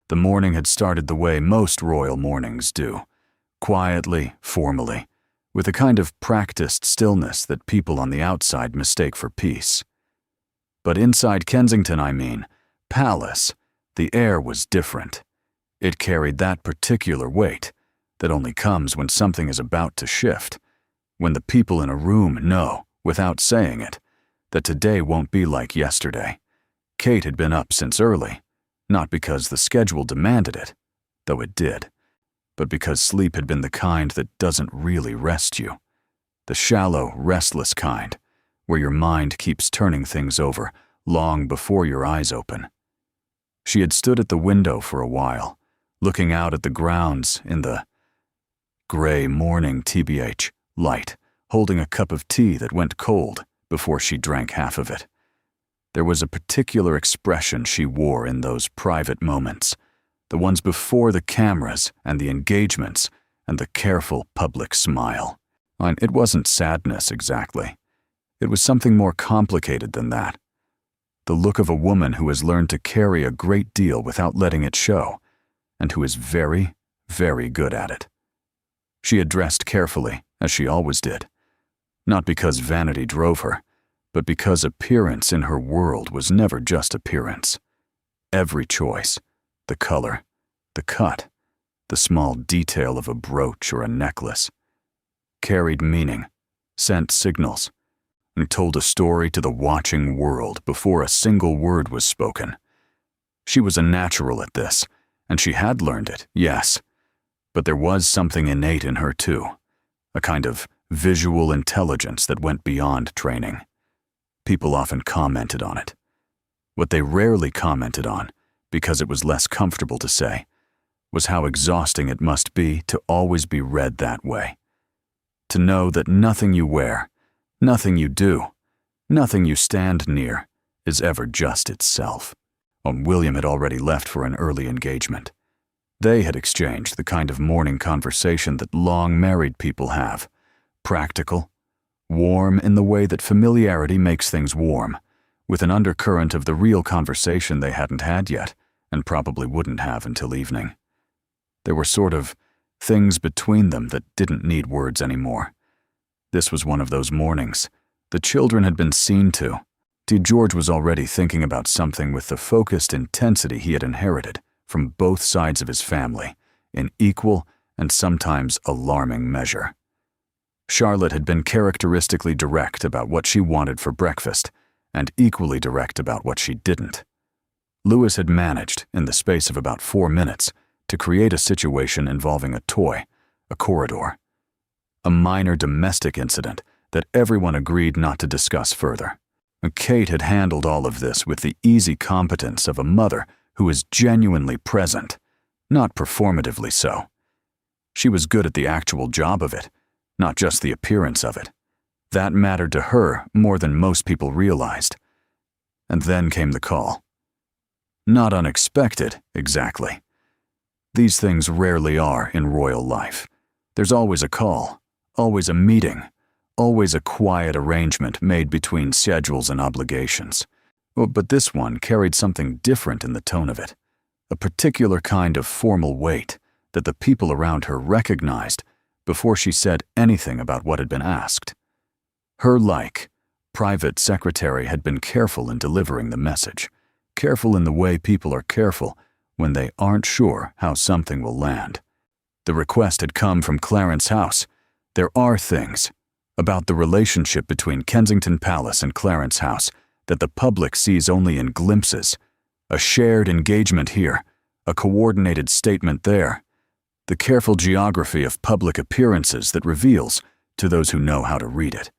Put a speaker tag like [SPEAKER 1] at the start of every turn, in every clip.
[SPEAKER 1] The morning had started the way most royal mornings do, quietly, formally, with a kind of practiced stillness that people on the outside mistake for peace. But inside Kensington, Palace, the air was different. It carried that particular weight that only comes when something is about to shift, when the people in a room know, without saying it, that today won't be like yesterday. Kate had been up since early, not because the schedule demanded it, though it did, but because sleep had been the kind that doesn't really rest you. The shallow, restless kind, where your mind keeps turning things over long before your eyes open. She had stood at the window for a while, looking out at the grounds in the gray morning light, holding a cup of tea that went cold before she drank half of it. There was a particular expression she wore in those private moments, the ones before the cameras and the engagements and the careful public smile. It wasn't sadness exactly. It was something more complicated than that. The look of a woman who has learned to carry a great deal without letting it show, and who is very, very good at it. She had dressed carefully, as she always did, not because vanity drove her, but because appearance in her world was never just appearance. Every choice, the color, the cut, the small detail of a brooch or a necklace, carried meaning, sent signals, and told a story to the watching world before a single word was spoken. She was a natural at this, and she had learned it, yes, but there was something innate in her too, a kind of visual intelligence that went beyond training. People often commented on it. What they rarely commented on, because it was less comfortable to say, was how exhausting it must be to always be read that way. To know that nothing you wear, nothing you do, nothing you stand near, is ever just itself. William had already left for an early engagement. They had exchanged the kind of morning conversation that long married people have, practical, warm in the way that familiarity makes things warm, with an undercurrent of the real conversation they hadn't had yet, and probably wouldn't have until evening. There were sort of things between them that didn't need words anymore. This was one of those mornings. The children had been seen to. George was already thinking about something with the focused intensity he had inherited from both sides of his family, in equal and sometimes alarming measure. Charlotte had been characteristically direct about what she wanted for breakfast, and equally direct about what she didn't. Louis had managed, in the space of about 4 minutes, to create a situation involving a toy, a corridor, a minor domestic incident that everyone agreed not to discuss further. Kate had handled all of this with the easy competence of a mother who is genuinely present, not performatively so. She was good at the actual job of it, not just the appearance of it. That mattered to her more than most people realized. And then came the call. Not unexpected, exactly. These things rarely are in royal life. There's always a call, always a meeting, always a quiet arrangement made between schedules and obligations. But this one carried something different in the tone of it, a particular kind of formal weight that the people around her recognized before she said anything about what had been asked. Her private secretary had been careful in delivering the message, careful in the way people are careful when they aren't sure how something will land. The request had come from Clarence House. There are things about the relationship between Kensington Palace and Clarence House that the public sees only in glimpses. A shared engagement here, a coordinated statement there. The careful geography of public appearances that reveals, to those who know how to read it,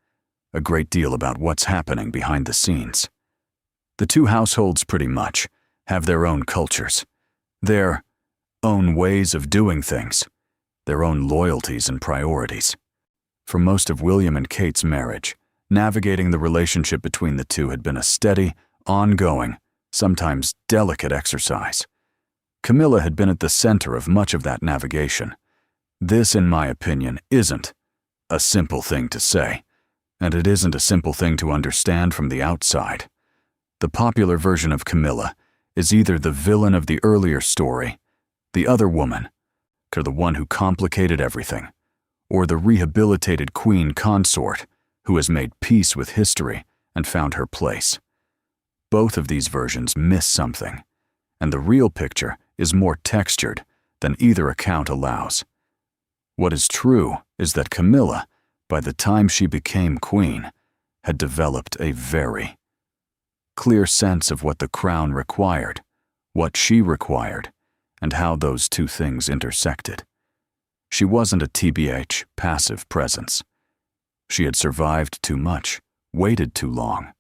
[SPEAKER 1] a great deal about what's happening behind the scenes. The two households pretty much have their own cultures, their own ways of doing things, their own loyalties and priorities. For most of William and Kate's marriage, navigating the relationship between the two had been a steady, ongoing, sometimes delicate exercise. Camilla had been at the center of much of that navigation. This, in my opinion, isn't a simple thing to say, and it isn't a simple thing to understand from the outside. The popular version of Camilla is either the villain of the earlier story, the other woman, or the one who complicated everything, or the rehabilitated queen consort who has made peace with history and found her place. Both of these versions miss something, and the real picture is more textured than either account allows. What is true is that Camilla, by the time she became queen, had developed a very clear sense of what the crown required, what she required, and how those two things intersected. She wasn't a TBH, passive presence. She had survived too much, waited too long,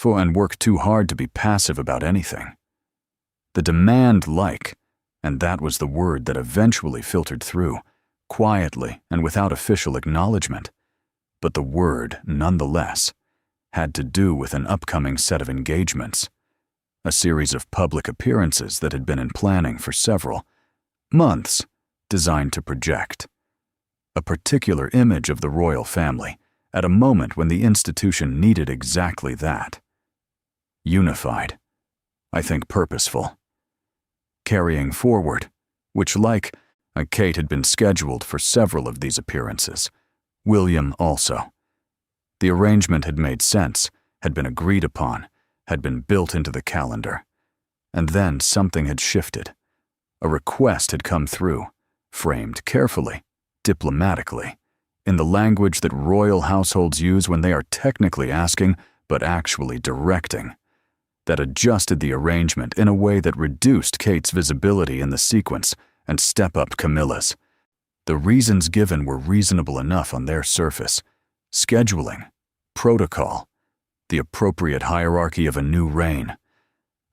[SPEAKER 1] and worked too hard to be passive about anything. The demand, and that was the word that eventually filtered through, quietly and without official acknowledgement, but the word, nonetheless, had to do with an upcoming set of engagements, a series of public appearances that had been in planning for several months, designed to project a particular image of the royal family at a moment when the institution needed exactly that. Unified, I think purposeful. Carrying forward, which Kate had been scheduled for several of these appearances. William also. The arrangement had made sense, had been agreed upon, had been built into the calendar. And then something had shifted. A request had come through, framed carefully, diplomatically, in the language that royal households use when they are technically asking but actually directing, that adjusted the arrangement in a way that reduced Kate's visibility in the sequence and stepped up Camilla's. The reasons given were reasonable enough on their surface. Scheduling, protocol, the appropriate hierarchy of a new reign.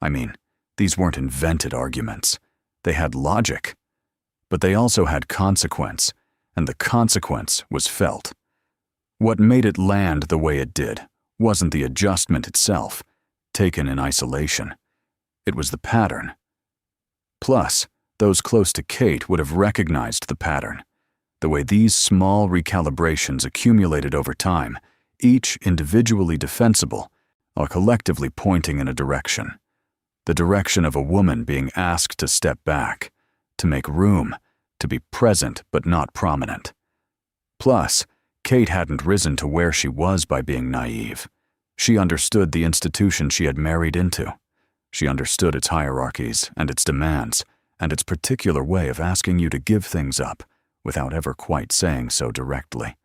[SPEAKER 1] I mean, these weren't invented arguments. They had logic. But they also had consequence, and the consequence was felt. What made it land the way it did wasn't the adjustment itself, taken in isolation. It was the pattern. Plus, those close to Kate would have recognized the pattern, the way these small recalibrations accumulated over time, each individually defensible, or collectively pointing in a direction. The direction of a woman being asked to step back, to make room, to be present but not prominent. Plus, Kate hadn't risen to where she was by being naive. She understood the institution she had married into. She understood its hierarchies and its demands, and its particular way of asking you to give things up without ever quite saying so directly.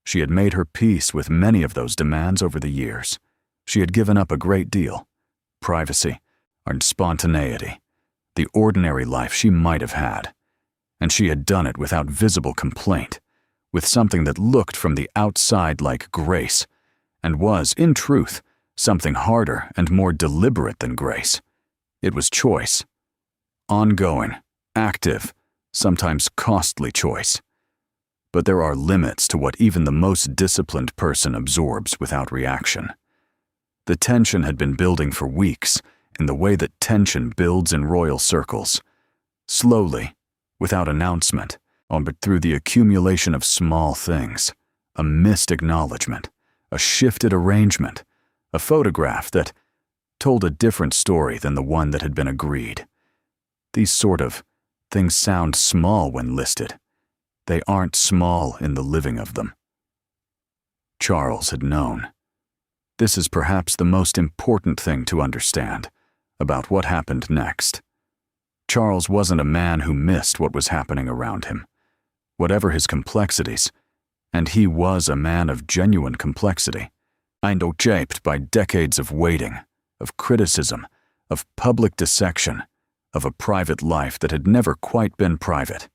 [SPEAKER 1] She had made her peace with many of those demands over the years. She had given up a great deal: privacy and spontaneity, the ordinary life she might have had. And she had done it without visible complaint, with something that looked from the outside like grace, and was, in truth, something harder and more deliberate than grace. It was choice. Ongoing, active, sometimes costly choice. But there are limits to what even the most disciplined person absorbs without reaction. The tension had been building for weeks, in the way that tension builds in royal circles. Slowly, without announcement, but through the accumulation of small things, a missed acknowledgement, a shifted arrangement, a photograph that told a different story than the one that had been agreed. These sort of things sound small when listed. They aren't small in the living of them. Charles had known. This is perhaps the most important thing to understand about what happened next. Charles wasn't a man who missed what was happening around him, whatever his complexities, and he was a man of genuine complexity, and shaped by decades of waiting, of criticism, of public dissection, of a private life that had never quite been private.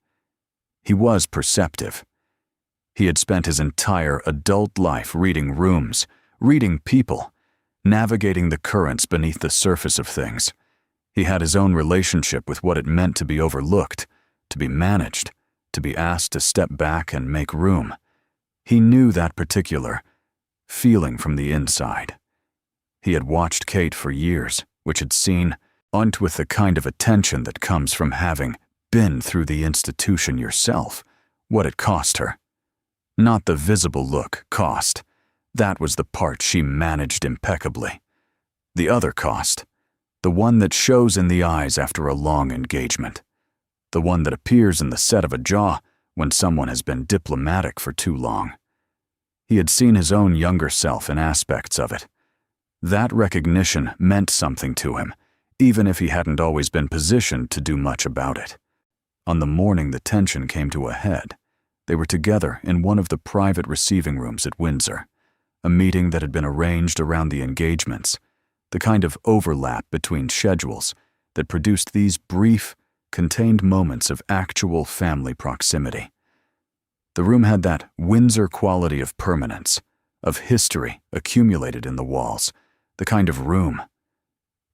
[SPEAKER 1] He was perceptive. He had spent his entire adult life reading rooms, reading people, navigating the currents beneath the surface of things. He had his own relationship with what it meant to be overlooked, to be managed, to be asked to step back and make room. He knew that particular feeling from the inside. He had watched Kate for years, which had seen, with the kind of attention that comes from having been through the institution yourself, what it cost her. Not the visible look, cost. That was the part she managed impeccably. The other cost, The one that shows in the eyes after a long engagement. The one that appears in the set of a jaw when someone has been diplomatic for too long. He had seen his own younger self in aspects of it. That recognition meant something to him, even if he hadn't always been positioned to do much about it. On the morning the tension came to a head, they were together in one of the private receiving rooms at Windsor, a meeting that had been arranged around the engagements, the kind of overlap between schedules that produced these brief, contained moments of actual family proximity. The room had that Windsor quality of permanence, of history accumulated in the walls, the kind of room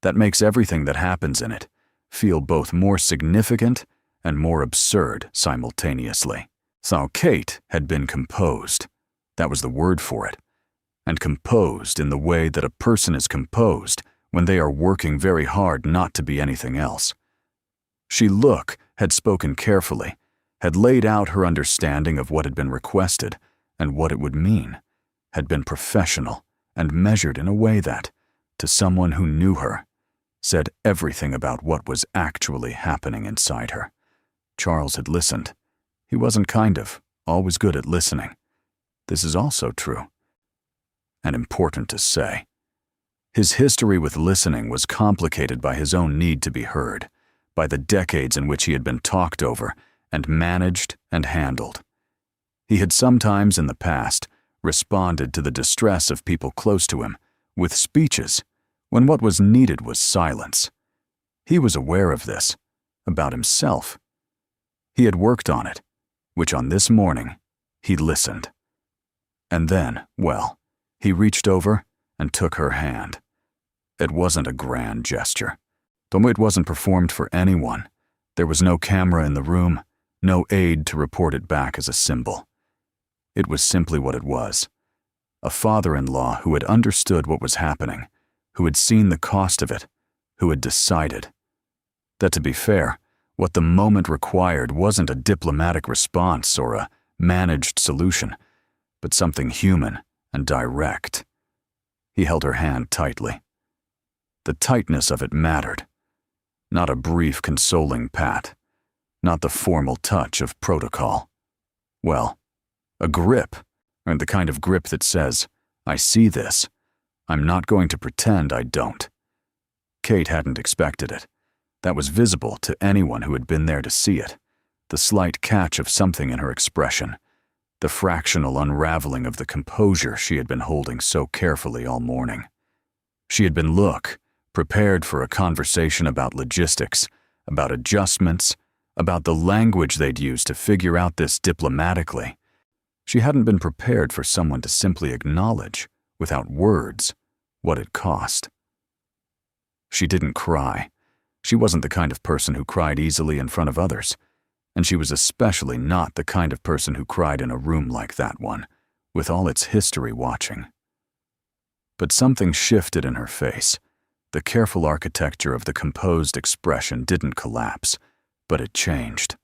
[SPEAKER 1] that makes everything that happens in it feel both more significant and more absurd simultaneously. So Kate had been composed. That was the word for it. And composed in the way that a person is composed when they are working very hard not to be anything else. She had spoken carefully, had laid out her understanding of what had been requested and what it would mean, had been professional and measured in a way that, to someone who knew her, said everything about what was actually happening inside her. Charles had listened. He wasn't always good at listening. This is also true, and important to say. His history with listening was complicated by his own need to be heard, by the decades in which he had been talked over and managed and handled. He had sometimes in the past responded to the distress of people close to him with speeches when what was needed was silence. He was aware of this, about himself. He had worked on it, which on this morning he listened. And then, he reached over and took her hand. It wasn't a grand gesture. Though it wasn't performed for anyone, there was no camera in the room, no aid to report it back as a symbol. It was simply what it was. A father-in-law who had understood what was happening, who had seen the cost of it, who had decided that, to be fair, what the moment required wasn't a diplomatic response or a managed solution, but something human and direct. He held her hand tightly. The tightness of it mattered. Not a brief, consoling pat. Not the formal touch of protocol. A grip, or the kind of grip that says, I see this. I'm not going to pretend I don't. Kate hadn't expected it. That was visible to anyone who had been there to see it. The slight catch of something in her expression. The fractional unraveling of the composure she had been holding so carefully all morning. She had been prepared for a conversation about logistics, about adjustments, about the language they'd use to figure out this diplomatically. She hadn't been prepared for someone to simply acknowledge, without words, what it cost. She didn't cry. She wasn't the kind of person who cried easily in front of others, and she was especially not the kind of person who cried in a room like that one, with all its history watching. But something shifted in her face. The careful architecture of the composed expression didn't collapse, but it changed,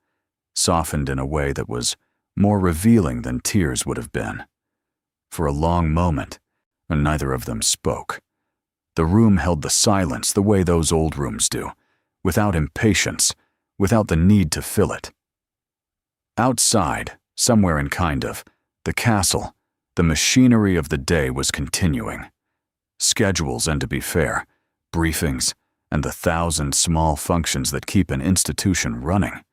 [SPEAKER 1] softened in a way that was more revealing than tears would have been. For a long moment, and neither of them spoke. The room held the silence the way those old rooms do, without impatience, without the need to fill it. Outside, somewhere in the castle, the machinery of the day was continuing. Schedules and, to be fair, briefings, and the 1,000 small functions that keep an institution running.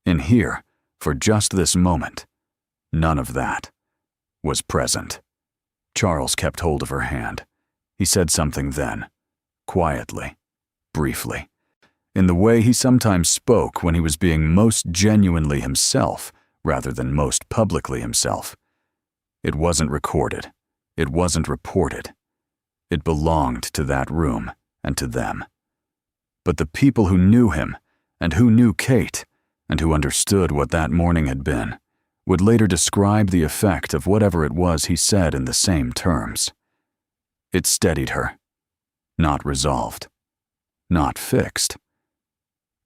[SPEAKER 1] In here, for just this moment, none of that was present. Charles kept hold of her hand. He said something then, quietly, briefly, in the way he sometimes spoke when he was being most genuinely himself rather than most publicly himself. It wasn't recorded. It wasn't reported. It belonged to that room and to them. But the people who knew him, and who knew Kate, and who understood what that morning had been, would later describe the effect of whatever it was he said in the same terms. It steadied her. Not resolved. Not fixed.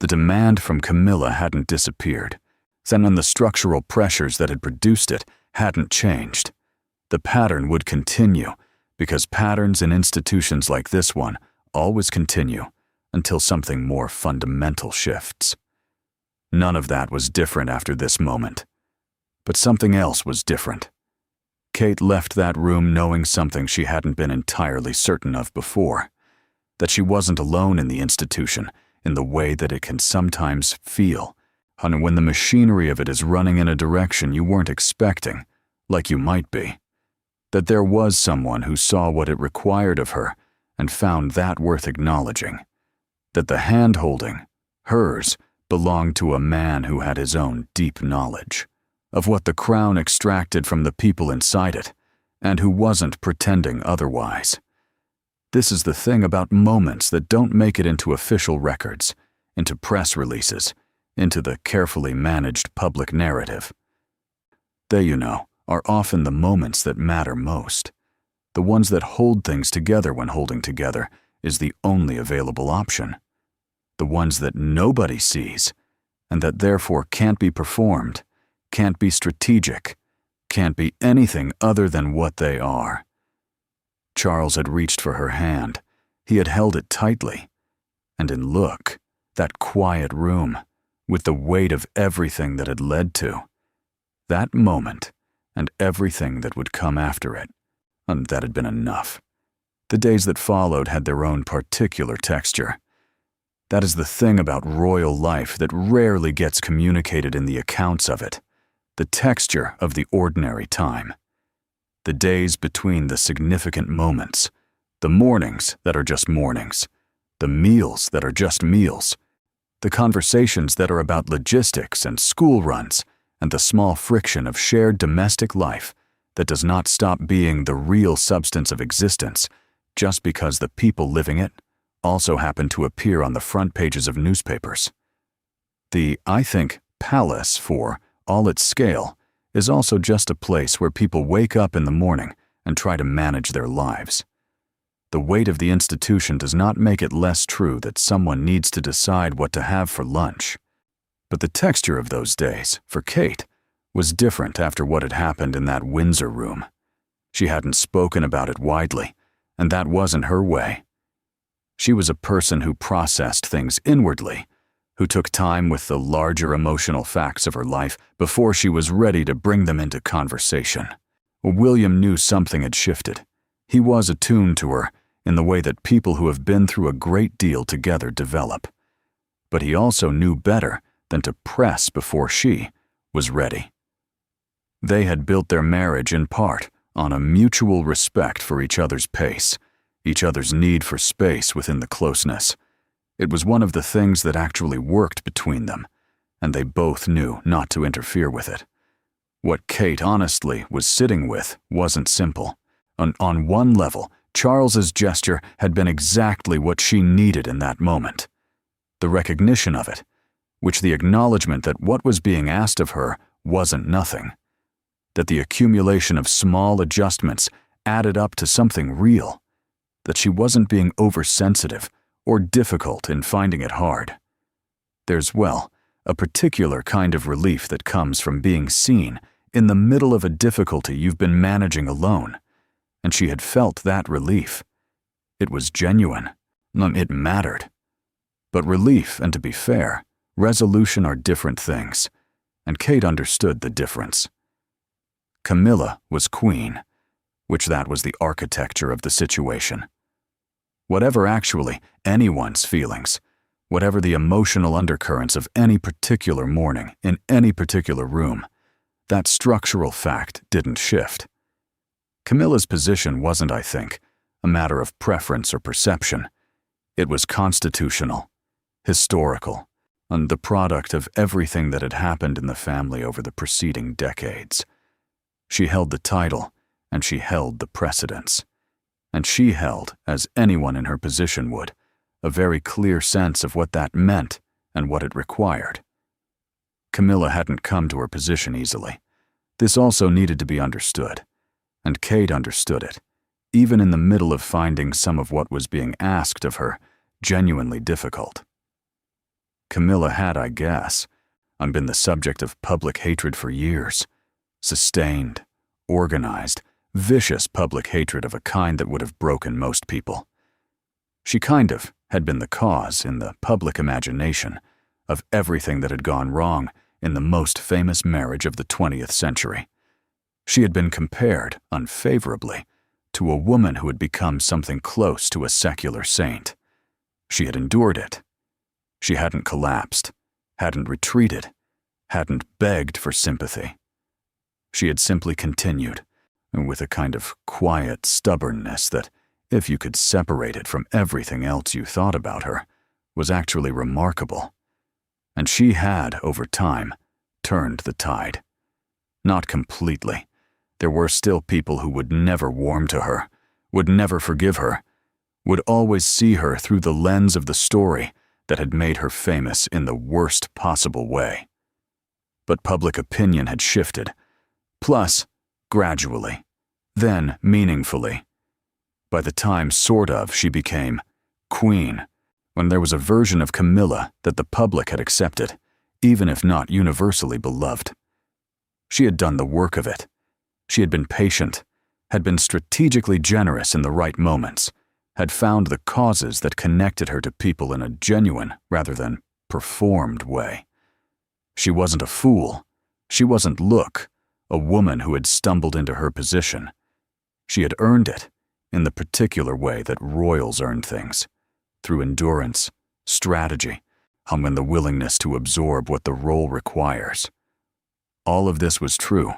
[SPEAKER 1] The demand from Camilla hadn't disappeared, and the structural pressures that had produced it hadn't changed. The pattern would continue, because patterns in institutions like this one always continue, until something more fundamental shifts. None of that was different after this moment. But something else was different. Kate left that room knowing something she hadn't been entirely certain of before, that she wasn't alone in the institution in the way that it can sometimes feel, and when the machinery of it is running in a direction you weren't expecting, like you might be, that there was someone who saw what it required of her and found that worth acknowledging, that the hand-holding, hers, belonged to a man who had his own deep knowledge of what the crown extracted from the people inside it, and who wasn't pretending otherwise. This is the thing about moments that don't make it into official records, into press releases, into the carefully managed public narrative. They, you know, are often the moments that matter most. The ones that hold things together when holding together is the only available option. The ones that nobody sees, and that therefore can't be performed, can't be strategic, can't be anything other than what they are. Charles had reached for her hand. He had held it tightly. And in look, that quiet room, with the weight of everything that had led to, that moment, and everything that would come after it, and that had been enough. The days that followed had their own particular texture. That is the thing about royal life that rarely gets communicated in the accounts of it, the texture of the ordinary time. The days between the significant moments, the mornings that are just mornings, the meals that are just meals, the conversations that are about logistics and school runs, and the small friction of shared domestic life that does not stop being the real substance of existence just because the people living it also happen to appear on the front pages of newspapers. The, I think, palace, for all its scale, is also just a place where people wake up in the morning and try to manage their lives. The weight of the institution does not make it less true that someone needs to decide what to have for lunch. But the texture of those days, for Kate, was different after what had happened in that Windsor room. She hadn't spoken about it widely, and that wasn't her way. She was a person who processed things inwardly, who took time with the larger emotional facts of her life before she was ready to bring them into conversation. William knew something had shifted. He was attuned to her in the way that people who have been through a great deal together develop. But he also knew better than to press before she was ready. They had built their marriage in part on a mutual respect for each other's pace, each other's need for space within the closeness. It was one of the things that actually worked between them, and they both knew not to interfere with it. What Kate honestly was sitting with wasn't simple. On one level, Charles's gesture had been exactly what she needed in that moment. The recognition of it, which the acknowledgement that what was being asked of her wasn't nothing, that the accumulation of small adjustments added up to something real, that she wasn't being oversensitive or difficult in finding it hard. There's, well, a particular kind of relief that comes from being seen in the middle of a difficulty you've been managing alone, and she had felt that relief. It was genuine. It mattered. But relief and, to be fair, resolution are different things, and Kate understood the difference. Camilla was queen, which that was the architecture of the situation. Whatever actually anyone's feelings, whatever the emotional undercurrents of any particular morning in any particular room, that structural fact didn't shift. Camilla's position wasn't, I think, a matter of preference or perception. It was constitutional, historical, and the product of everything that had happened in the family over the preceding decades. She held the title, and she held the precedence. And she held, as anyone in her position would, a very clear sense of what that meant and what it required. Camilla hadn't come to her position easily. This also needed to be understood, and Kate understood it, even in the middle of finding some of what was being asked of her genuinely difficult. Camilla had, I guess, been the subject of public hatred for years, sustained, organized, vicious public hatred of a kind that would have broken most people. She kind of had been the cause, in the public imagination, of everything that had gone wrong in the most famous marriage of the 20th century. She had been compared, unfavorably, to a woman who had become something close to a secular saint. She had endured it. She hadn't collapsed, hadn't retreated, hadn't begged for sympathy. She had simply continued, with a kind of quiet stubbornness that, if you could separate it from everything else you thought about her, was actually remarkable. And she had, over time, turned the tide. Not completely. There were still people who would never warm to her, would never forgive her, would always see her through the lens of the story that had made her famous in the worst possible way. But public opinion had shifted. Plus, gradually, then meaningfully. By the time, sort of, she became Queen, when there was a version of Camilla that the public had accepted, even if not universally beloved. She had done the work of it. She had been patient, had been strategically generous in the right moments, had found the causes that connected her to people in a genuine rather than performed way. She wasn't a fool. She wasn't a woman who had stumbled into her position. She had earned it in the particular way that royals earn things, through endurance, strategy, and the willingness to absorb what the role requires. All of this was true.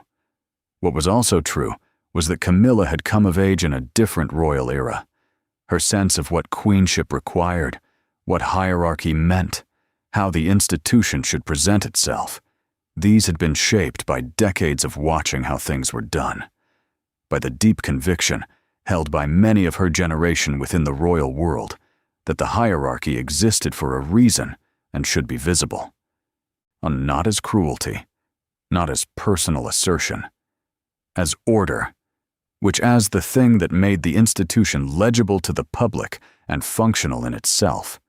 [SPEAKER 1] What was also true was that Camilla had come of age in a different royal era. Her sense of what queenship required, what hierarchy meant, how the institution should present itself, these had been shaped by decades of watching how things were done, by the deep conviction held by many of her generation within the royal world that the hierarchy existed for a reason and should be visible. Not as cruelty, not as personal assertion, as order, which as the thing that made the institution legible to the public and functional in itself.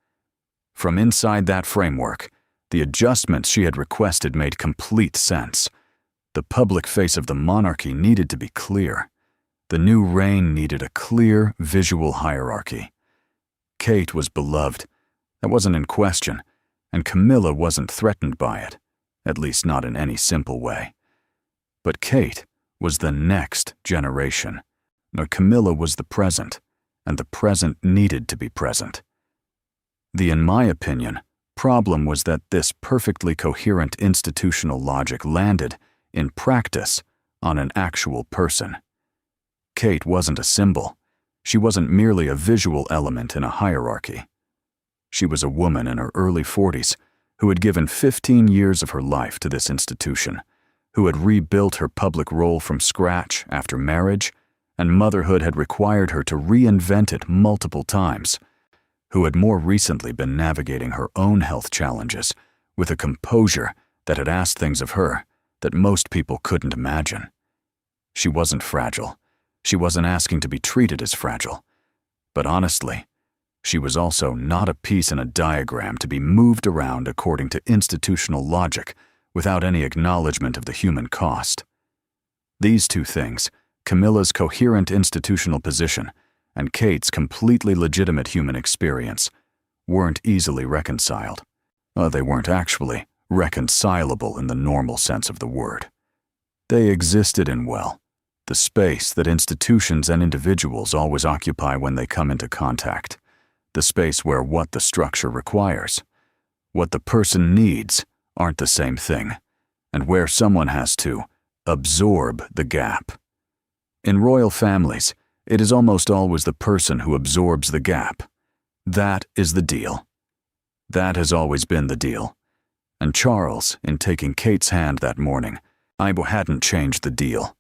[SPEAKER 1] From inside that framework, the adjustments she had requested made complete sense. The public face of the monarchy needed to be clear. The new reign needed a clear, visual hierarchy. Kate was beloved. That wasn't in question, and Camilla wasn't threatened by it, at least not in any simple way. But Kate was the next generation. Camilla was the present, and the present needed to be present. In my opinion, problem was that this perfectly coherent institutional logic landed, in practice, on an actual person. Kate wasn't a symbol. She wasn't merely a visual element in a hierarchy. She was a woman in her early 40s who had given 15 years of her life to this institution, who had rebuilt her public role from scratch after marriage, and motherhood had required her to reinvent it multiple times, who had more recently been navigating her own health challenges with a composure that had asked things of her that most people couldn't imagine. She wasn't fragile. She wasn't asking to be treated as fragile. But honestly, she was also not a piece in a diagram to be moved around according to institutional logic without any acknowledgement of the human cost. These two things, Camilla's coherent institutional position and Kate's completely legitimate human experience, weren't easily reconciled. They weren't actually reconcilable in the normal sense of the word. They existed in, the space that institutions and individuals always occupy when they come into contact, the space where what the structure requires, what the person needs, aren't the same thing, and where someone has to absorb the gap. In royal families, it is almost always the person who absorbs the gap. That is the deal. That has always been the deal. And Charles, in taking Kate's hand that morning, hadn't changed the deal.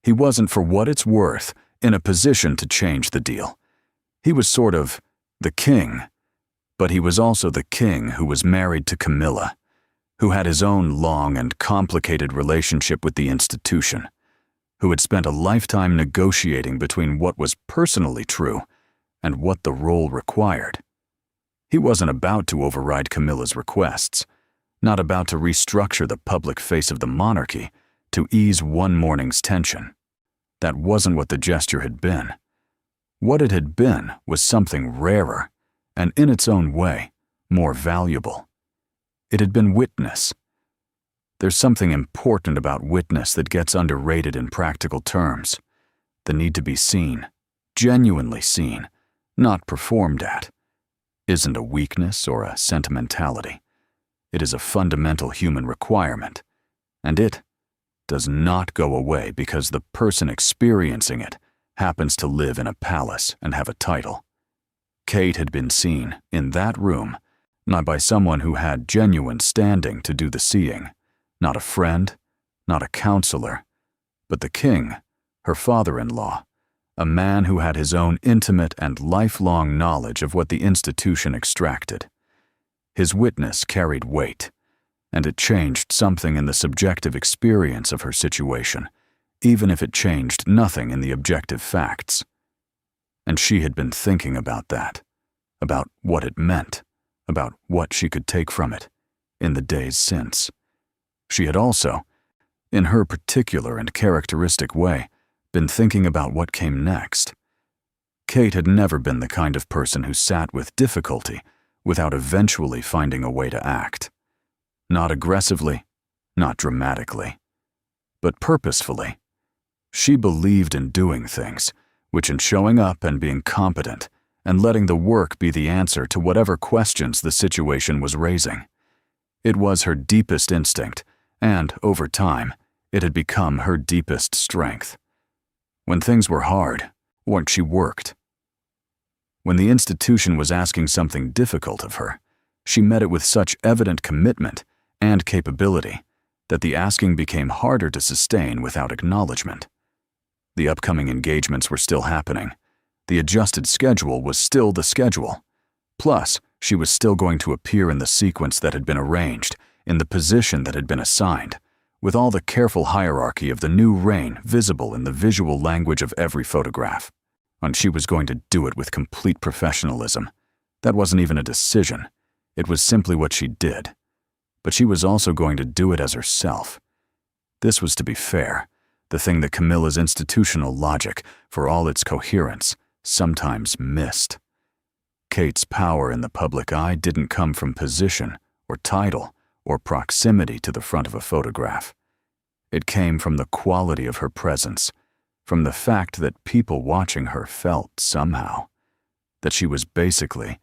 [SPEAKER 1] He wasn't, for what it's worth, in a position to change the deal. He was sort of the king, but he was also the king who was married to Camilla, who had his own long and complicated relationship with the institution, who had spent a lifetime negotiating between what was personally true and what the role required. He wasn't about to override Camilla's requests, not about to restructure the public face of the monarchy to ease one morning's tension. That wasn't what the gesture had been. What it had been was something rarer, and in its own way, more valuable. It had been witness. There's something important about witness that gets underrated in practical terms. The need to be seen, genuinely seen, not performed at, isn't a weakness or a sentimentality. It is a fundamental human requirement, and it does not go away because the person experiencing it happens to live in a palace and have a title. Kate had been seen in that room, not by someone who had genuine standing to do the seeing, not a friend, not a counselor, but the king, her father-in-law, a man who had his own intimate and lifelong knowledge of what the institution extracted. His witness carried weight, and it changed something in the subjective experience of her situation, even if it changed nothing in the objective facts. And she had been thinking about that, about what it meant, about what she could take from it, in the days since. She had also, in her particular and characteristic way, been thinking about what came next. Kate had never been the kind of person who sat with difficulty without eventually finding a way to act. Not aggressively, not dramatically, but purposefully. She believed in doing things, which in showing up and being competent and letting the work be the answer to whatever questions the situation was raising. It was her deepest instinct, and, over time, it had become her deepest strength. When things were hard, she worked. When the institution was asking something difficult of her, she met it with such evident commitment and capability that the asking became harder to sustain without acknowledgement. The upcoming engagements were still happening. The adjusted schedule was still the schedule. Plus, she was still going to appear in the sequence that had been arranged, in the position that had been assigned, with all the careful hierarchy of the new reign visible in the visual language of every photograph. And she was going to do it with complete professionalism. That wasn't even a decision. It was simply what she did. But she was also going to do it as herself. This was, to be fair, the thing that Camilla's institutional logic, for all its coherence, sometimes missed. Kate's power in the public eye didn't come from position or title or proximity to the front of a photograph. It came from the quality of her presence, from the fact that people watching her felt somehow that she was basically,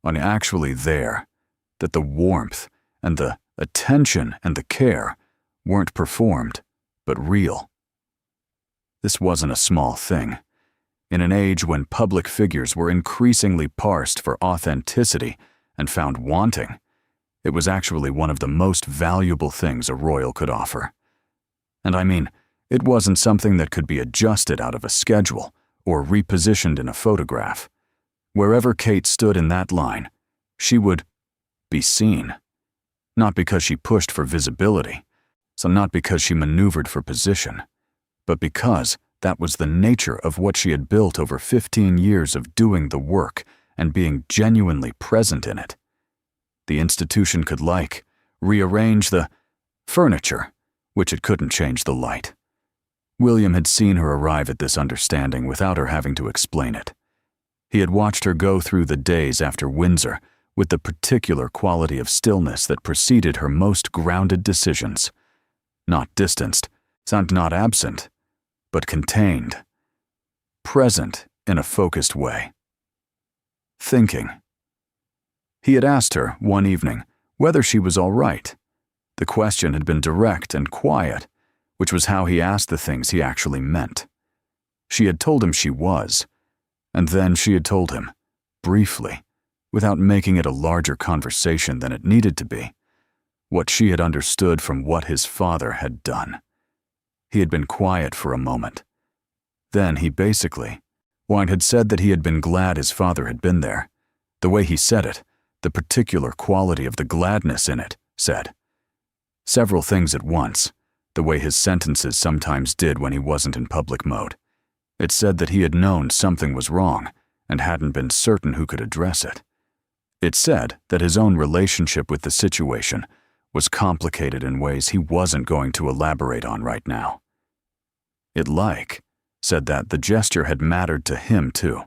[SPEAKER 1] actually there, that the warmth and the attention and the care weren't performed, but real. This wasn't a small thing. In an age when public figures were increasingly parsed for authenticity and found wanting, it was actually one of the most valuable things a royal could offer. And I mean, it wasn't something that could be adjusted out of a schedule or repositioned in a photograph. Wherever Kate stood in that line, she would be seen. Not because she pushed for visibility, so not because she maneuvered for position, but because that was the nature of what she had built over 15 years of doing the work and being genuinely present in it. The institution could rearrange the furniture, which it couldn't change the light. William had seen her arrive at this understanding without her having to explain it. He had watched her go through the days after Windsor with the particular quality of stillness that preceded her most grounded decisions. Not distanced, not absent, but contained. Present in a focused way. Thinking. He had asked her, one evening, whether she was all right. The question had been direct and quiet, which was how he asked the things he actually meant. She had told him she was, and then she had told him, briefly, without making it a larger conversation than it needed to be, what she had understood from what his father had done. He had been quiet for a moment. Then he basically, had said that he had been glad his father had been there. The way he said it, the particular quality of the gladness in it, said several things at once, the way his sentences sometimes did when he wasn't in public mode. It said that he had known something was wrong and hadn't been certain who could address it. It said that his own relationship with the situation was complicated in ways he wasn't going to elaborate on right now. It said that the gesture had mattered to him too,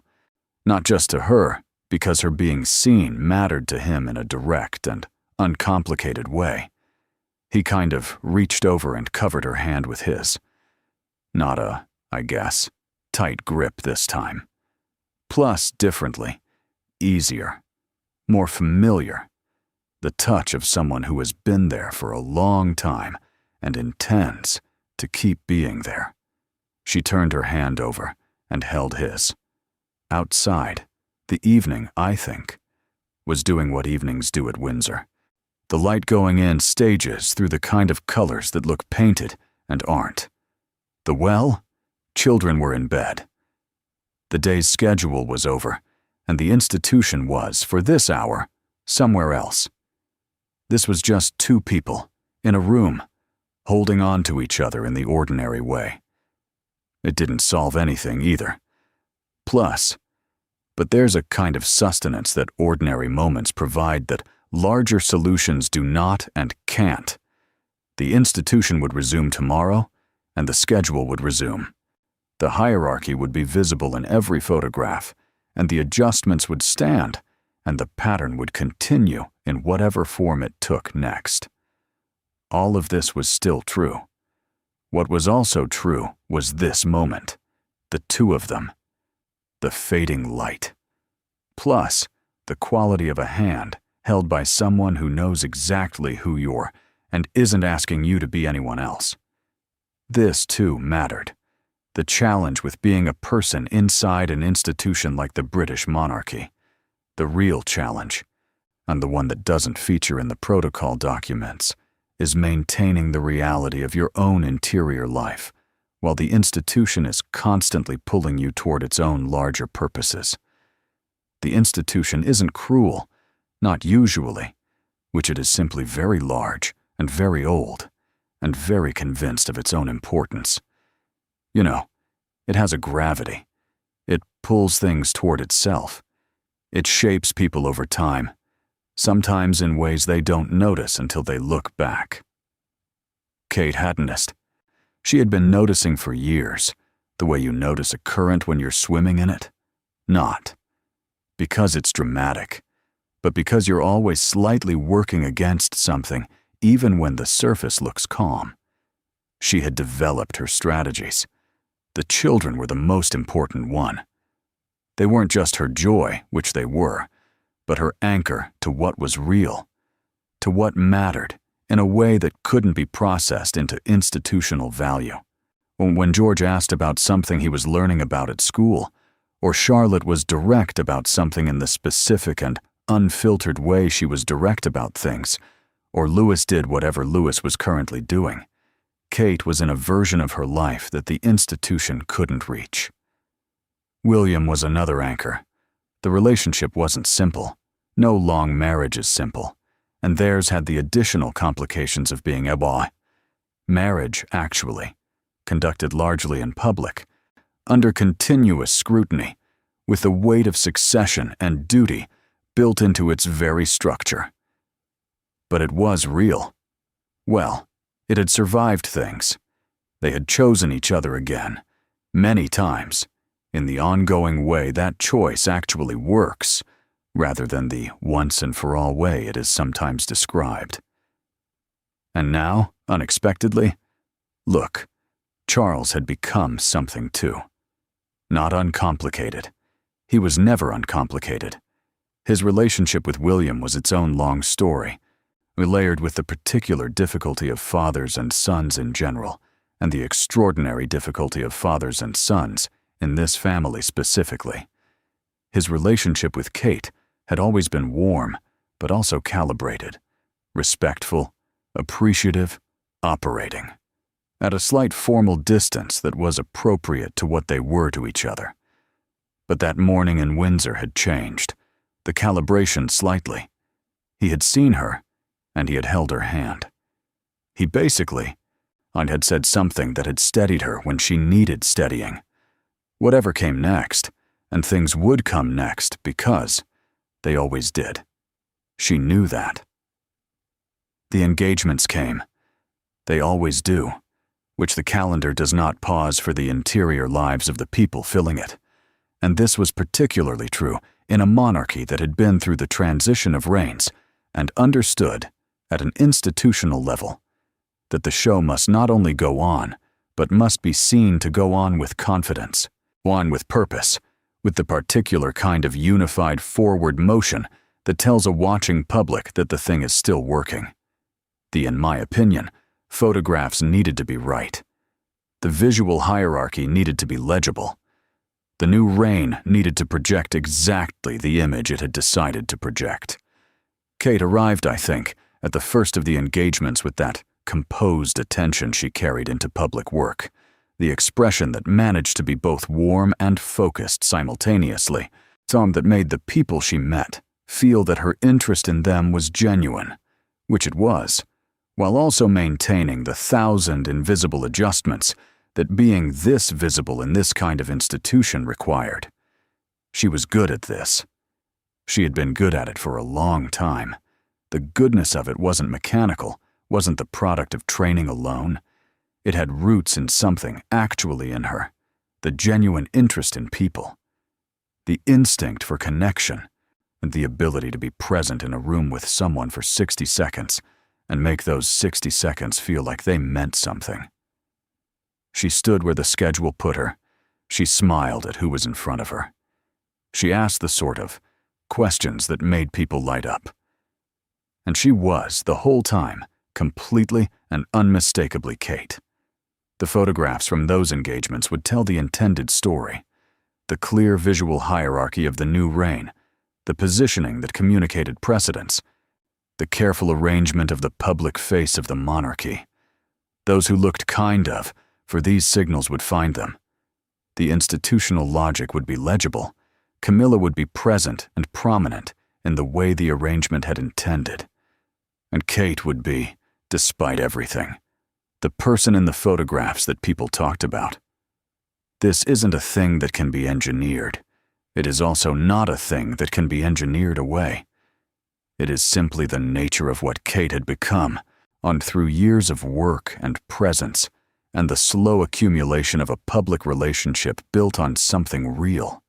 [SPEAKER 1] not just to her, because her being seen mattered to him in a direct and uncomplicated way. He kind of reached over and covered her hand with his. Not a, I guess, tight grip this time. Plus, differently, easier, more familiar. The touch of someone who has been there for a long time and intends to keep being there. She turned her hand over and held his. Outside, the evening, I think, was doing what evenings do at Windsor. The light going in stages through the kind of colors that look painted and aren't. The well, children were in bed. The day's schedule was over, and the institution was, for this hour, somewhere else. This was just two people, in a room, holding on to each other in the ordinary way. It didn't solve anything either. But there's a kind of sustenance that ordinary moments provide that larger solutions do not and can't. The institution would resume tomorrow, and the schedule would resume. The hierarchy would be visible in every photograph, and the adjustments would stand, and the pattern would continue in whatever form it took next. All of this was still true. What was also true was this moment, the two of them, the fading light, plus the quality of a hand held by someone who knows exactly who you're and isn't asking you to be anyone else. This, too, mattered. The challenge with being a person inside an institution like the British monarchy. The real challenge, and the one that doesn't feature in the protocol documents, is maintaining the reality of your own interior life, while the institution is constantly pulling you toward its own larger purposes. The institution isn't cruel, not usually, which it is simply very large and very old, and very convinced of its own importance. You know, it has a gravity. It pulls things toward itself. It shapes people over time, sometimes in ways they don't notice until they look back. Kate hadn't. She had been noticing for years, the way you notice a current when you're swimming in it. Not because it's dramatic, but because you're always slightly working against something, even when the surface looks calm. She had developed her strategies. The children were the most important one. They weren't just her joy, which they were, but her anchor to what was real, to what mattered, in a way that couldn't be processed into institutional value. When George asked about something he was learning about at school, or Charlotte was direct about something in the specific and unfiltered way she was direct about things, or Louis did whatever Louis was currently doing, Kate was in a version of her life that the institution couldn't reach. William was another anchor. The relationship wasn't simple. No long marriage is simple, and theirs had the additional complications of being a boy. Marriage, actually, conducted largely in public, under continuous scrutiny, with the weight of succession and duty built into its very structure. But it was real. Well, it had survived things. They had chosen each other again, many times, in the ongoing way that choice actually works, rather than the once-and-for-all way it is sometimes described. And now, unexpectedly, look, Charles had become something too. Not uncomplicated. He was never uncomplicated. His relationship with William was its own long story, layered with the particular difficulty of fathers and sons in general, and the extraordinary difficulty of fathers and sons in this family specifically. His relationship with Kate had always been warm, but also calibrated, respectful, appreciative, operating, at a slight formal distance that was appropriate to what they were to each other. But that morning in Windsor had changed, the calibration slightly. He had seen her, and he had held her hand. He basically, had said something that had steadied her when she needed steadying. Whatever came next, and things would come next because they always did. She knew that. The engagements came. They always do, which the calendar does not pause for the interior lives of the people filling it. And this was particularly true in a monarchy that had been through the transition of reigns and understood, at an institutional level, that the show must not only go on, but must be seen to go on with confidence, on with purpose, with the particular kind of unified forward motion that tells a watching public that the thing is still working. In my opinion, photographs needed to be right. The visual hierarchy needed to be legible. The new reign needed to project exactly the image it had decided to project. Kate arrived, I think, at the first of the engagements with that composed attention she carried into public work, the expression that managed to be both warm and focused simultaneously, that made the people she met feel that her interest in them was genuine, which it was, while also maintaining the 1,000 invisible adjustments that being this visible in this kind of institution required. She was good at this. She had been good at it for a long time. The goodness of it wasn't mechanical, wasn't the product of training alone. It had roots in something actually in her, the genuine interest in people, the instinct for connection, and the ability to be present in a room with someone for 60 seconds and make those 60 seconds feel like they meant something. She stood where the schedule put her. She smiled at who was in front of her. She asked the sort of questions that made people light up. And she was, the whole time, completely and unmistakably Kate. The photographs from those engagements would tell the intended story, the clear visual hierarchy of the new reign, the positioning that communicated precedence, the careful arrangement of the public face of the monarchy. Those who looked kind of, for these signals would find them. The institutional logic would be legible. Camilla would be present and prominent in the way the arrangement had intended. And Kate would be, despite everything, the person in the photographs that people talked about. This isn't a thing that can be engineered. It is also not a thing that can be engineered away. It is simply the nature of what Kate had become, on through years of work and presence, and the slow accumulation of a public relationship built on something real.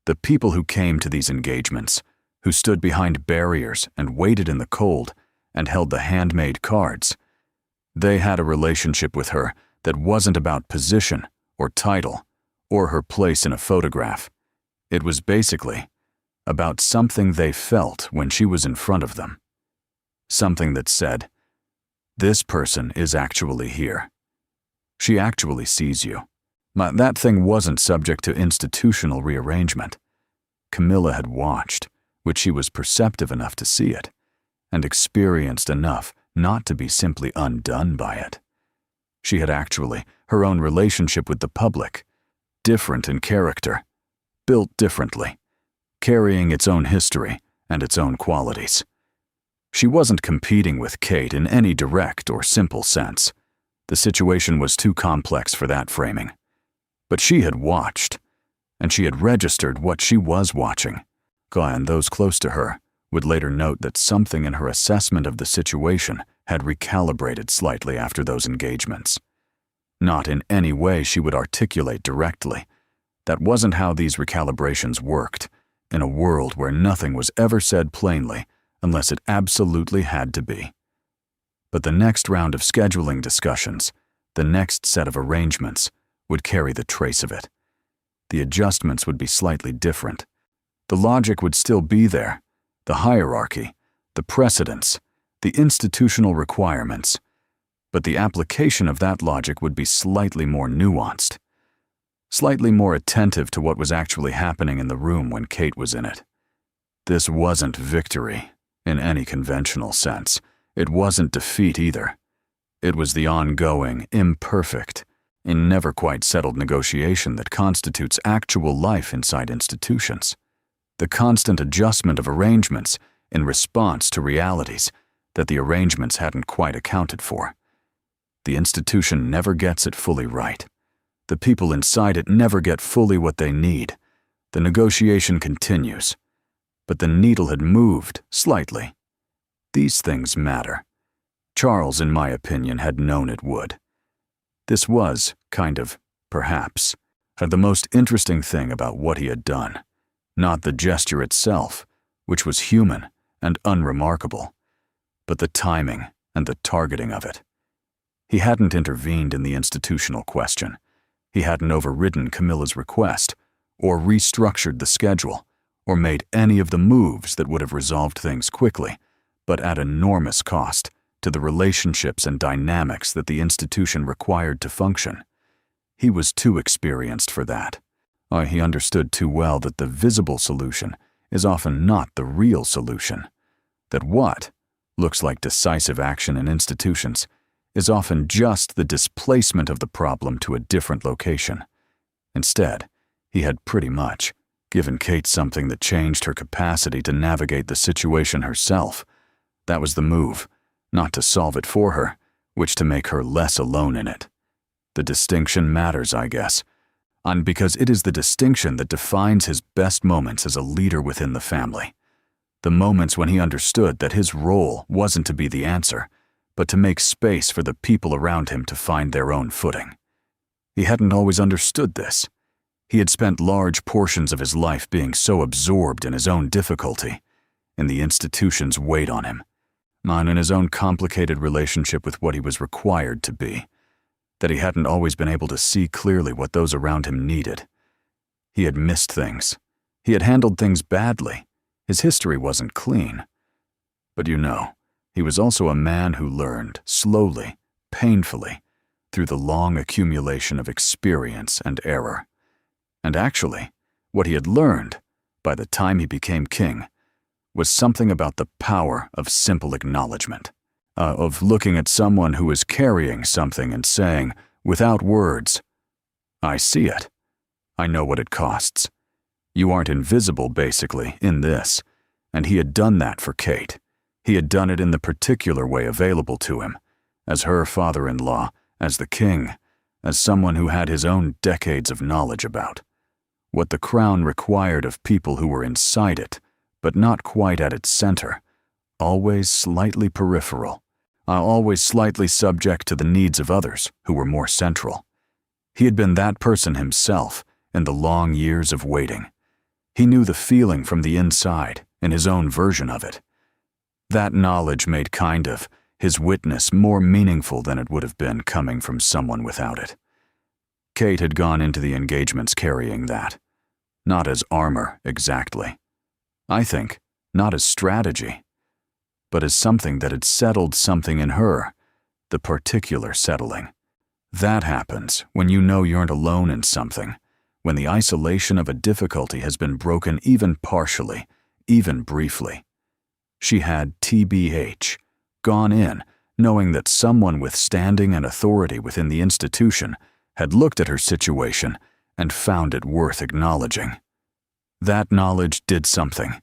[SPEAKER 1] The people who came to these engagements, who stood behind barriers and waited in the cold and held the handmade cards, they had a relationship with her that wasn't about position or title or her place in a photograph. It was basically about something they felt when she was in front of them. Something that said, "This person is actually here. She actually sees you." That thing wasn't subject to institutional rearrangement. Camilla had watched, which she was perceptive enough to see it, and experienced enough not to be simply undone by it. She had actually her own relationship with the public, different in character, built differently, carrying its own history and its own qualities. She wasn't competing with Kate in any direct or simple sense. The situation was too complex for that framing. But she had watched, and she had registered what she was watching. And those close to her would later note that something in her assessment of the situation had recalibrated slightly after those engagements. Not in any way she would articulate directly. That wasn't how these recalibrations worked, in a world where nothing was ever said plainly unless it absolutely had to be. But the next round of scheduling discussions, the next set of arrangements, would carry the trace of it. The adjustments would be slightly different. The logic would still be there, the hierarchy, the precedents, the institutional requirements, but the application of that logic would be slightly more nuanced, slightly more attentive to what was actually happening in the room when Kate was in it. This wasn't victory in any conventional sense. It wasn't defeat either. It was the ongoing, imperfect, and never quite settled negotiation that constitutes actual life inside institutions. The constant adjustment of arrangements in response to realities that the arrangements hadn't quite accounted for. The institution never gets it fully right. The people inside it never get fully what they need. The negotiation continues. But the needle had moved slightly. These things matter. Charles, in my opinion, had known it would. This was, kind of, perhaps, the most interesting thing about what he had done. Not the gesture itself, which was human and unremarkable, but the timing and the targeting of it. He hadn't intervened in the institutional question. He hadn't overridden Camilla's request, or restructured the schedule, or made any of the moves that would have resolved things quickly, but at enormous cost to the relationships and dynamics that the institution required to function. He was too experienced for that. He understood too well that the visible solution is often not the real solution. That what looks like decisive action in institutions is often just the displacement of the problem to a different location. Instead, he had pretty much given Kate something that changed her capacity to navigate the situation herself. That was the move, not to solve it for her, which to make her less alone in it. The distinction matters, I guess, and because it is the distinction that defines his best moments as a leader within the family. The moments when he understood that his role wasn't to be the answer, but to make space for the people around him to find their own footing. He hadn't always understood this. He had spent large portions of his life being so absorbed in his own difficulty, in the institution's weight on him, and in his own complicated relationship with what he was required to be, that he hadn't always been able to see clearly what those around him needed. He had missed things. He had handled things badly. His history wasn't clean. But he was also a man who learned, slowly, painfully, through the long accumulation of experience and error. And actually, what he had learned, by the time he became king, was something about the power of simple acknowledgement, of looking at someone who is carrying something and saying, without words, "I see it. I know what it costs. You aren't invisible, basically, in this." And he had done that for Kate. He had done it in the particular way available to him, as her father-in-law, as the king, as someone who had his own decades of knowledge about what the crown required of people who were inside it, but not quite at its center, always slightly peripheral, always slightly subject to the needs of others who were more central. He had been that person himself in the long years of waiting. He knew the feeling from the inside in his own version of it. That knowledge made his witness more meaningful than it would have been coming from someone without it. Kate had gone into the engagements carrying that. Not as armor, exactly. I think, not as strategy, but as something that had settled something in her, the particular settling. That happens when you know you aren't alone in something, when the isolation of a difficulty has been broken even partially, even briefly. She had TBH, gone in, knowing that someone with standing and authority within the institution had looked at her situation and found it worth acknowledging. That knowledge did something.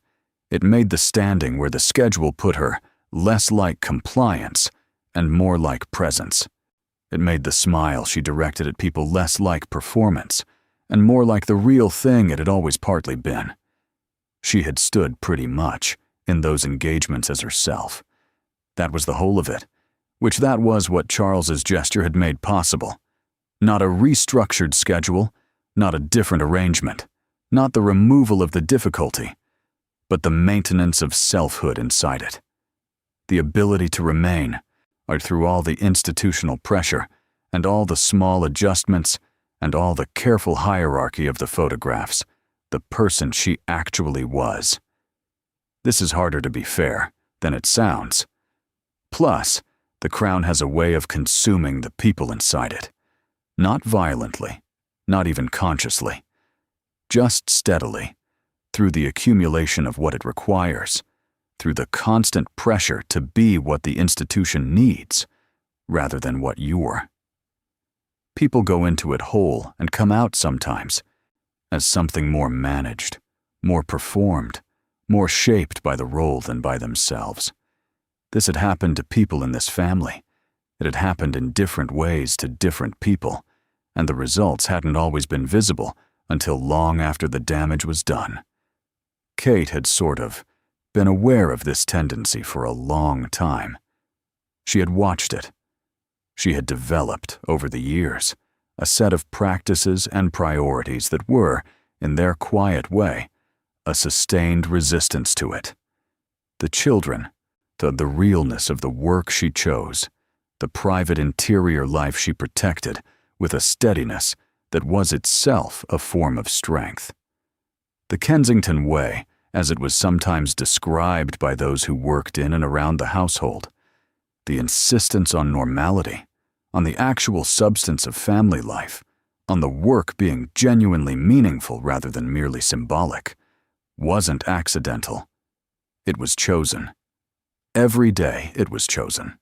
[SPEAKER 1] It made the standing where the schedule put her less like compliance and more like presence. It made the smile she directed at people less like performance and more like the real thing it had always partly been. She had stood pretty much in those engagements as herself. That was the whole of it, which that was what Charles's gesture had made possible. Not a restructured schedule, not a different arrangement, not the removal of the difficulty, but the maintenance of selfhood inside it. The ability to remain, through all the institutional pressure and all the small adjustments and all the careful hierarchy of the photographs, the person she actually was. This is harder to be fair than it sounds. Plus, the crown has a way of consuming the people inside it. Not violently, not even consciously. Just steadily, through the accumulation of what it requires, through the constant pressure to be what the institution needs, rather than what you're. People go into it whole and come out sometimes as something more managed, more performed, more shaped by the role than by themselves. This had happened to people in this family. It had happened in different ways to different people, and the results hadn't always been visible until long after the damage was done. Kate had sort of been aware of this tendency for a long time. She had watched it. She had developed, over the years, a set of practices and priorities that were, in their quiet way, a sustained resistance to it. The children, the realness of the work she chose, the private interior life she protected with a steadiness that was itself a form of strength. The Kensington way, as it was sometimes described by those who worked in and around the household, the insistence on normality, on the actual substance of family life, on the work being genuinely meaningful rather than merely symbolic, wasn't accidental. It was chosen. Every day it was chosen.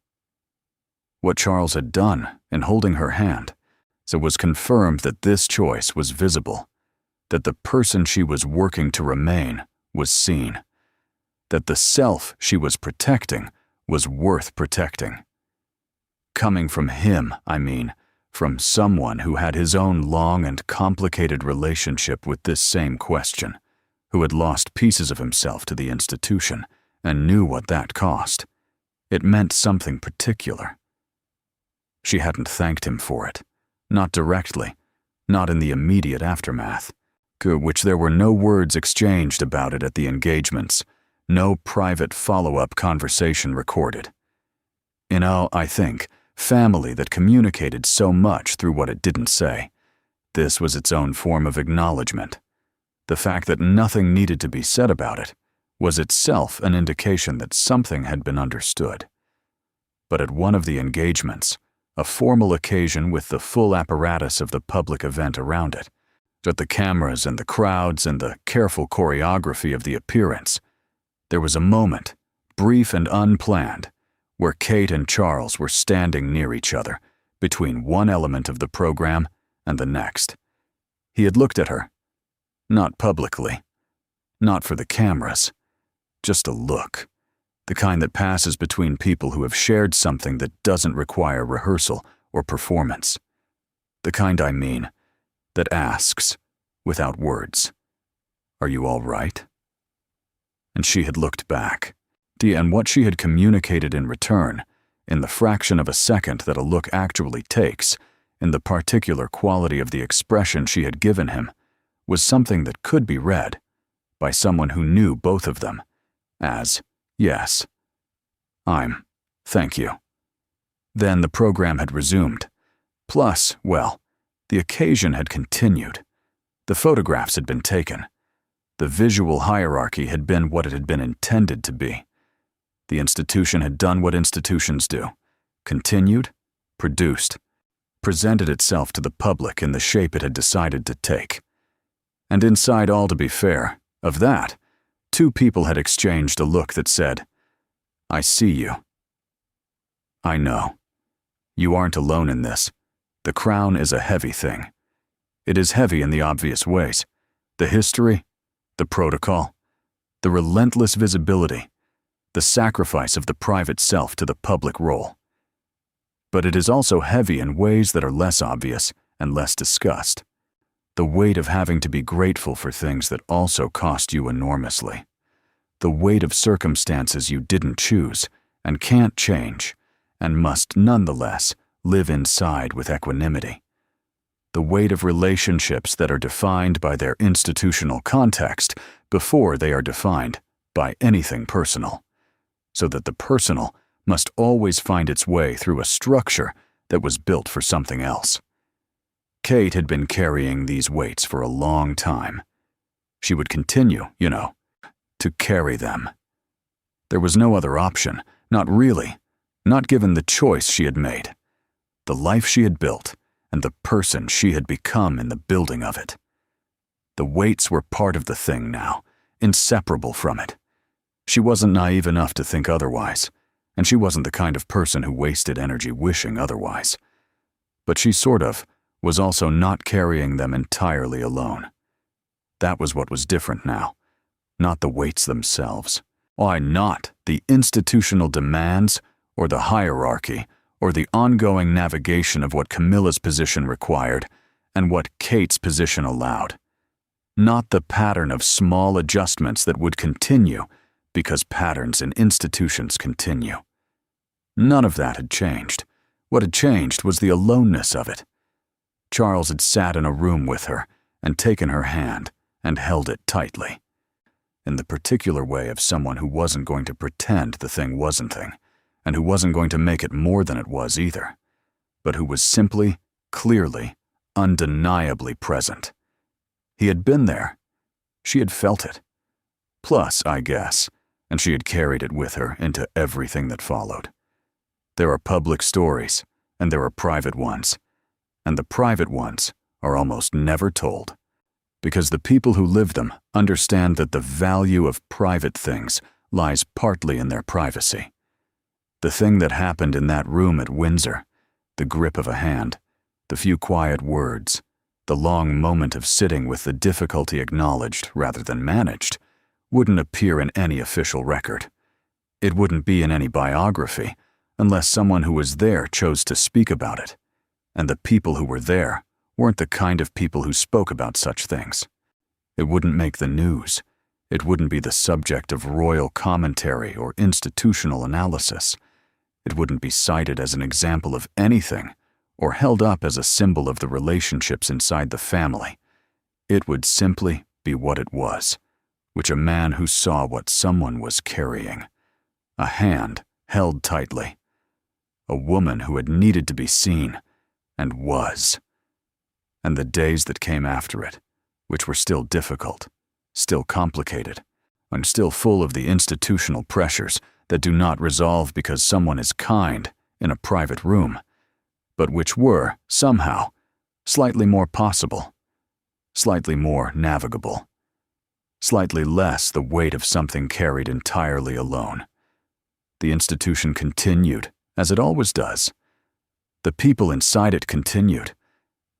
[SPEAKER 1] What Charles had done in holding her hand was confirmed that this choice was visible, that the person she was working to remain was seen, that the self she was protecting was worth protecting. Coming from him, I mean, from someone who had his own long and complicated relationship with this same question, who had lost pieces of himself to the institution and knew what that cost. It meant something particular. She hadn't thanked him for it, not directly, not in the immediate aftermath, which there were no words exchanged about it at the engagements, no private follow-up conversation recorded. In our, I think, family that communicated so much through what it didn't say, this was its own form of acknowledgement. The fact that nothing needed to be said about it was itself an indication that something had been understood. But at one of the engagements, a formal occasion with the full apparatus of the public event around it, with the cameras and the crowds and the careful choreography of the appearance, there was a moment, brief and unplanned, where Kate and Charles were standing near each other, between one element of the program and the next. He had looked at her, not publicly, not for the cameras, just a look, the kind that passes between people who have shared something that doesn't require rehearsal or performance. The kind, I mean, that asks, without words, "Are you all right?" And she had looked back, and what she had communicated in return, in the fraction of a second that a look actually takes, in the particular quality of the expression she had given him, was something that could be read, by someone who knew both of them, as, "Yes, thank you." Then the program had resumed. Plus, well, the occasion had continued. The photographs had been taken. The visual hierarchy had been what it had been intended to be. The institution had done what institutions do: continued, produced, presented itself to the public in the shape it had decided to take. And inside all, to be fair, of that, two people had exchanged a look that said, "I see you. I know. You aren't alone in this. The crown is a heavy thing. It is heavy in the obvious ways: the history, the protocol, the relentless visibility, the sacrifice of the private self to the public role. But it is also heavy in ways that are less obvious and less discussed. The weight of having to be grateful for things that also cost you enormously. The weight of circumstances you didn't choose and can't change, and must nonetheless live inside with equanimity. The weight of relationships that are defined by their institutional context before they are defined by anything personal, so that the personal must always find its way through a structure that was built for something else. Kate had been carrying these weights for a long time. She would continue, to carry them. There was no other option, not really, not given the choice she had made, the life she had built, and the person she had become in the building of it. The weights were part of the thing now, inseparable from it. She wasn't naive enough to think otherwise, and she wasn't the kind of person who wasted energy wishing otherwise. But she was also not carrying them entirely alone. That was what was different now, not the weights themselves. Why not the institutional demands, or the hierarchy, or the ongoing navigation of what Camilla's position required, and what Kate's position allowed. Not the pattern of small adjustments that would continue, because patterns in institutions continue. None of that had changed. What had changed was the aloneness of it. Charles had sat in a room with her and taken her hand and held it tightly. in the particular way of someone who wasn't going to pretend the thing wasn't thing, and who wasn't going to make it more than it was either, but who was simply, clearly, undeniably present. He had been there. She had felt it. Plus, I guess, and she had carried it with her into everything that followed. There are public stories, and there are private ones, and the private ones are almost never told, because the people who live them understand that the value of private things lies partly in their privacy. The thing that happened in that room at Windsor, the grip of a hand, the few quiet words, the long moment of sitting with the difficulty acknowledged rather than managed, wouldn't appear in any official record. It wouldn't be in any biography unless someone who was there chose to speak about it, and the people who were there weren't the kind of people who spoke about such things. It wouldn't make the news. It wouldn't be the subject of royal commentary or institutional analysis. It wouldn't be cited as an example of anything or held up as a symbol of the relationships inside the family. It would simply be what it was, which a man who saw what someone was carrying, a hand held tightly, a woman who had needed to be seen and was, and the days that came after it, which were still difficult, still complicated, and still full of the institutional pressures that do not resolve because someone is kind in a private room, but which were, somehow, slightly more possible, slightly more navigable, slightly less the weight of something carried entirely alone. The institution continued, as it always does. The people inside it continued,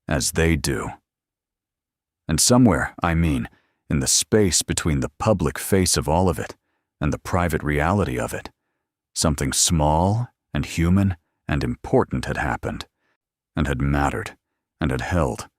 [SPEAKER 1] as they do. And somewhere, I mean, in the space between the public face of all of it and the private reality of it, something small and human and important had happened, and had mattered, and had held,